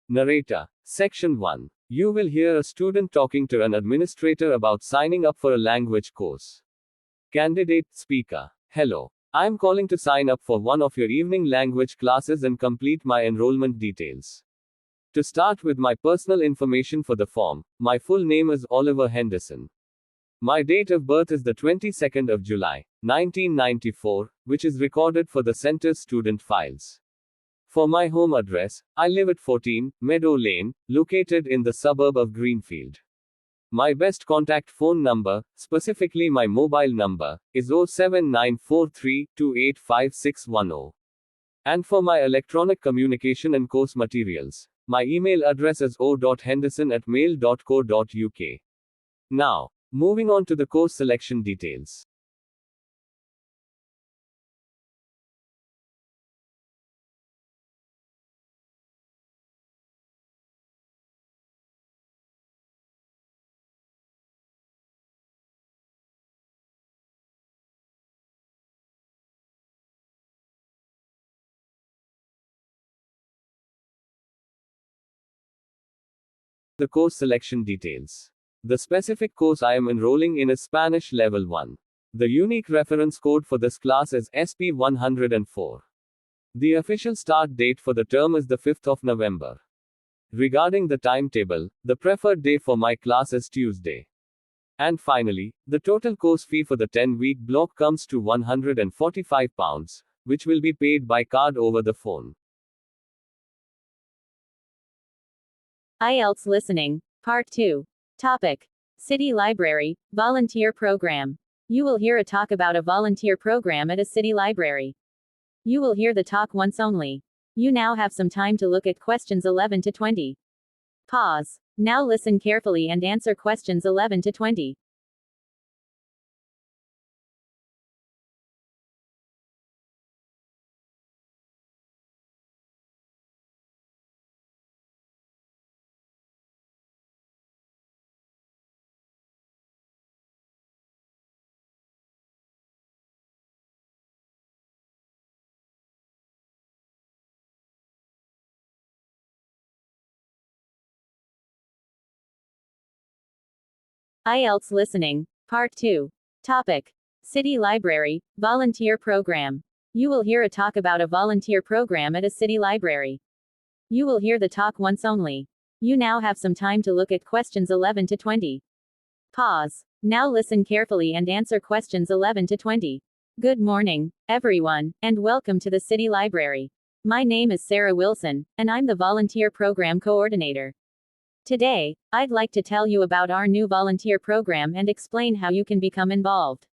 Narrator. Section 1. You will hear a student talking to an administrator about signing up for a language course. Candidate. Speaker. Hello. I'm calling to sign up for one of your evening language classes and complete my enrollment details. To start with my personal information for the form, my full name is Oliver Henderson. My date of birth is the 22nd of July, 1994, which is recorded for the center's student files. For my home address, I live at 14 Meadow Lane, located in the suburb of Greenfield. My best contact phone number, specifically my mobile number, is 07943285610. And for my electronic communication and course materials, my email address is o.henderson@mail.co.uk. Now, moving on to the course selection details. The course selection details. The specific course I am enrolling in is Spanish Level 1. The unique reference code for this class is SP104. The official start date for the term is the 5th of November. Regarding the timetable, the preferred day for my class is Tuesday. And finally, the total course fee for the 10-week block comes to £145, which will be paid by card over the phone. IELTS Listening, Part 2. Topic. City Library, Volunteer Program. You will hear a talk about a volunteer program at a city library. You will hear the talk once only. You now have some time to look at questions 11 to 20. Pause. Now listen carefully and answer questions 11 to 20. IELTS Listening, Part 2. Topic. City Library, Volunteer Program. You will hear a talk about a volunteer program at a city library. You will hear the talk once only. You now have some time to look at questions 11 to 20. Pause. Now listen carefully and answer questions 11 to 20. Good morning, everyone, and welcome to the City Library. My name is Sarah Wilson, and I'm the Volunteer Program Coordinator. Today, I'd like to tell you about our new volunteer program and explain how you can become involved.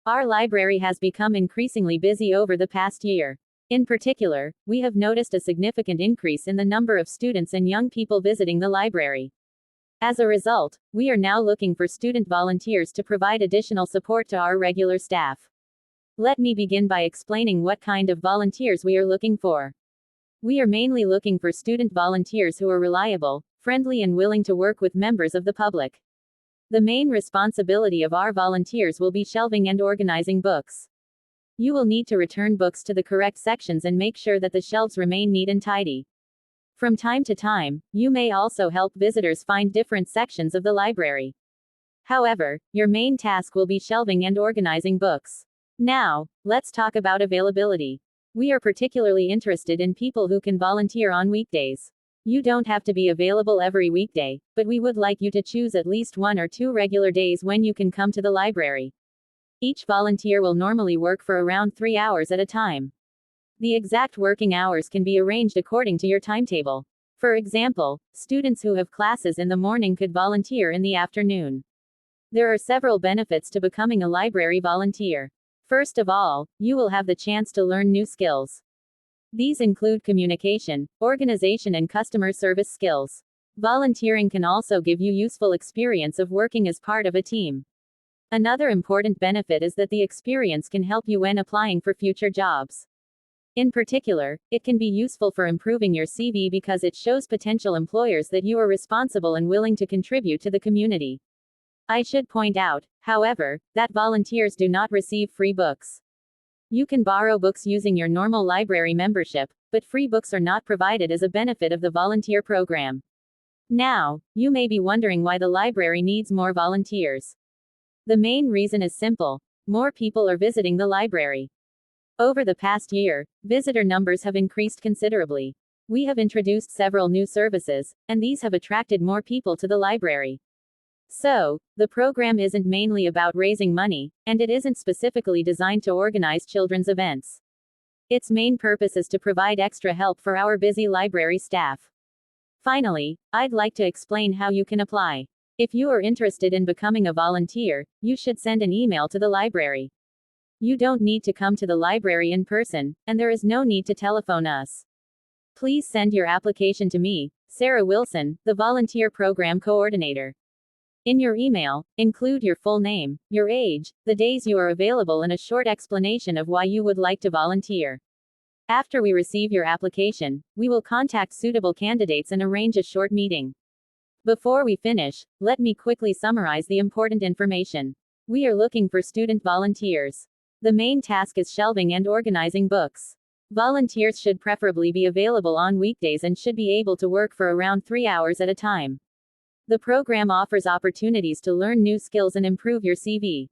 Our library has become increasingly busy over the past year. In particular, we have noticed a significant increase in the number of students and young people visiting the library. As a result, we are now looking for student volunteers to provide additional support to our regular staff. Let me begin by explaining what kind of volunteers we are looking for. We are mainly looking for student volunteers who are reliable, friendly, and willing to work with members of the public. The main responsibility of our volunteers will be shelving and organizing books. You will need to return books to the correct sections and make sure that the shelves remain neat and tidy. From time to time, you may also help visitors find different sections of the library. However, your main task will be shelving and organizing books. Now, let's talk about availability. We are particularly interested in people who can volunteer on weekdays. You don't have to be available every weekday, but we would like you to choose at least 1 or 2 regular days when you can come to the library. Each volunteer will normally work for around 3 hours at a time. The exact working hours can be arranged according to your timetable. For example, students who have classes in the morning could volunteer in the afternoon. There are several benefits to becoming a library volunteer. First of all, you will have the chance to learn new skills. These include communication, organization, and customer service skills. Volunteering can also give you useful experience of working as part of a team. Another important benefit is that the experience can help you when applying for future jobs. In particular, it can be useful for improving your CV because it shows potential employers that you are responsible and willing to contribute to the community. I should point out, however, that volunteers do not receive free books. You can borrow books using your normal library membership, but free books are not provided as a benefit of the volunteer program. Now, you may be wondering why the library needs more volunteers. The main reason is simple: more people are visiting the library. Over the past year, visitor numbers have increased considerably. We have introduced several new services, and these have attracted more people to the library. So, the program isn't mainly about raising money, and it isn't specifically designed to organize children's events. Its main purpose is to provide extra help for our busy library staff. Finally, I'd like to explain how you can apply. If you are interested in becoming a volunteer, you should send an email to the library. You don't need to come to the library in person, and there is no need to telephone us. Please send your application to me, Sarah Wilson, the Volunteer Program Coordinator. In your email, include your full name, your age, the days you are available, and a short explanation of why you would like to volunteer. After we receive your application, we will contact suitable candidates and arrange a short meeting. Before we finish, let me quickly summarize the important information. We are looking for student volunteers. The main task is shelving and organizing books. Volunteers should preferably be available on weekdays and should be able to work for around 3 hours at a time. The program offers opportunities to learn new skills and improve your CV.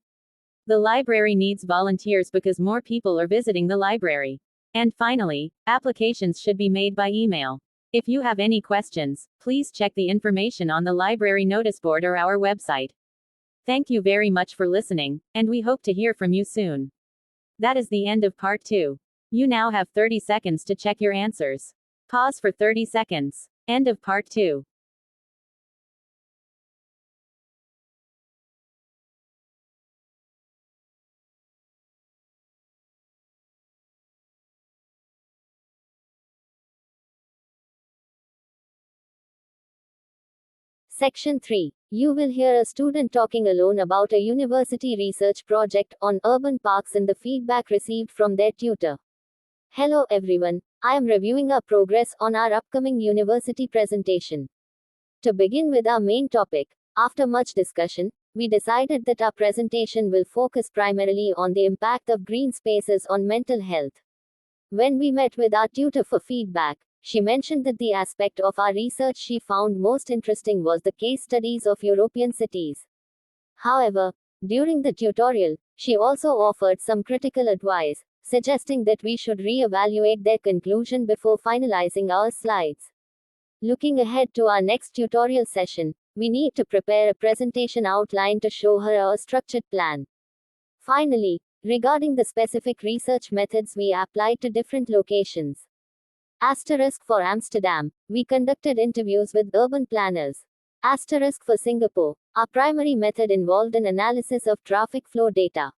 The library needs volunteers because more people are visiting the library. And finally, applications should be made by email. If you have any questions, please check the information on the library notice board or our website. Thank you very much for listening, and we hope to hear from you soon. That is the end of part 2. You now have 30 seconds to check your answers. Pause for 30 seconds. End of part 2. Section 3. You will hear a student talking alone about a university research project on urban parks and the feedback received from their tutor. Hello everyone, I am reviewing our progress on our upcoming university presentation. To begin with our main topic, after much discussion, we decided that our presentation will focus primarily on the impact of green spaces on mental health. When we met with our tutor for feedback, she mentioned that the aspect of our research she found most interesting was the case studies of European cities. However, during the tutorial, she also offered some critical advice, suggesting that we should re-evaluate their conclusion before finalizing our slides. Looking ahead to our next tutorial session, we need to prepare a presentation outline to show her a structured plan. Finally, regarding the specific research methods we applied to different locations. For Amsterdam, we conducted interviews with urban planners. For Singapore, our primary method involved an analysis of traffic flow data.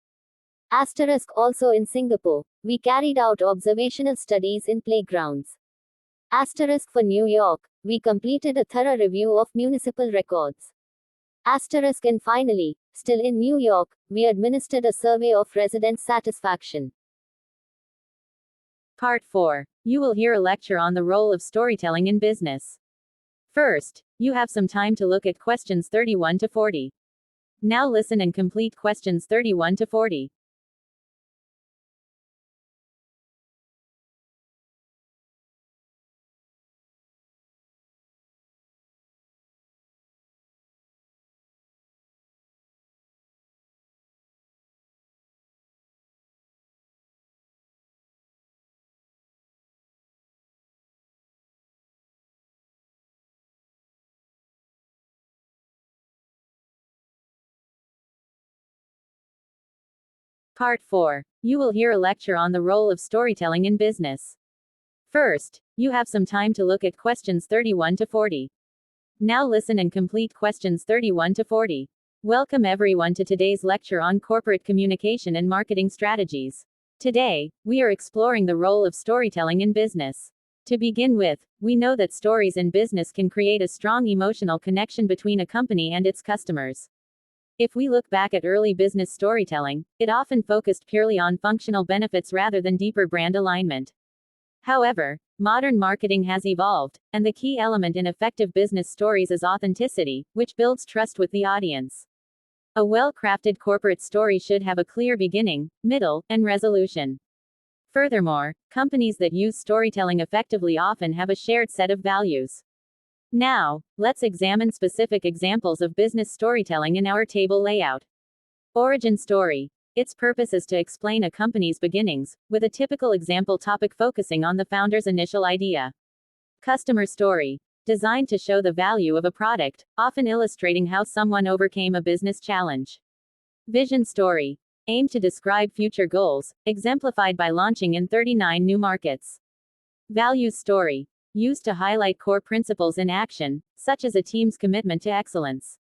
Also in Singapore, we carried out observational studies in playgrounds. For New York, we completed a thorough review of municipal records. And finally, still in New York, we administered a survey of resident satisfaction. Part 4. You will hear a lecture on the role of storytelling in business. First, you have some time to look at questions 31 to 40. Now listen and complete questions 31 to 40. Part 4. You will hear a lecture on the role of storytelling in business. First, you have some time to look at questions 31 to 40. Now listen and complete questions 31 to 40. Welcome everyone to today's lecture on corporate communication and marketing strategies. Today, we are exploring the role of storytelling in business. To begin with, we know that stories in business can create a strong emotional connection between a company and its customers. If we look back at early business storytelling, it often focused purely on functional benefits rather than deeper brand alignment. However, modern marketing has evolved, and the key element in effective business stories is authenticity, which builds trust with the audience. A well-crafted corporate story should have a clear beginning, middle, and resolution. Furthermore, companies that use storytelling effectively often have a shared set of values. Now, let's examine specific examples of business storytelling in our table layout. Origin story. Its purpose is to explain a company's beginnings, with a typical example topic focusing on the founder's initial idea. Customer story. Designed to show the value of a product, often illustrating how someone overcame a business challenge. Vision story. Aimed to describe future goals, exemplified by launching in 39 new markets. Values story. Used to highlight core principles in action, such as a team's commitment to excellence.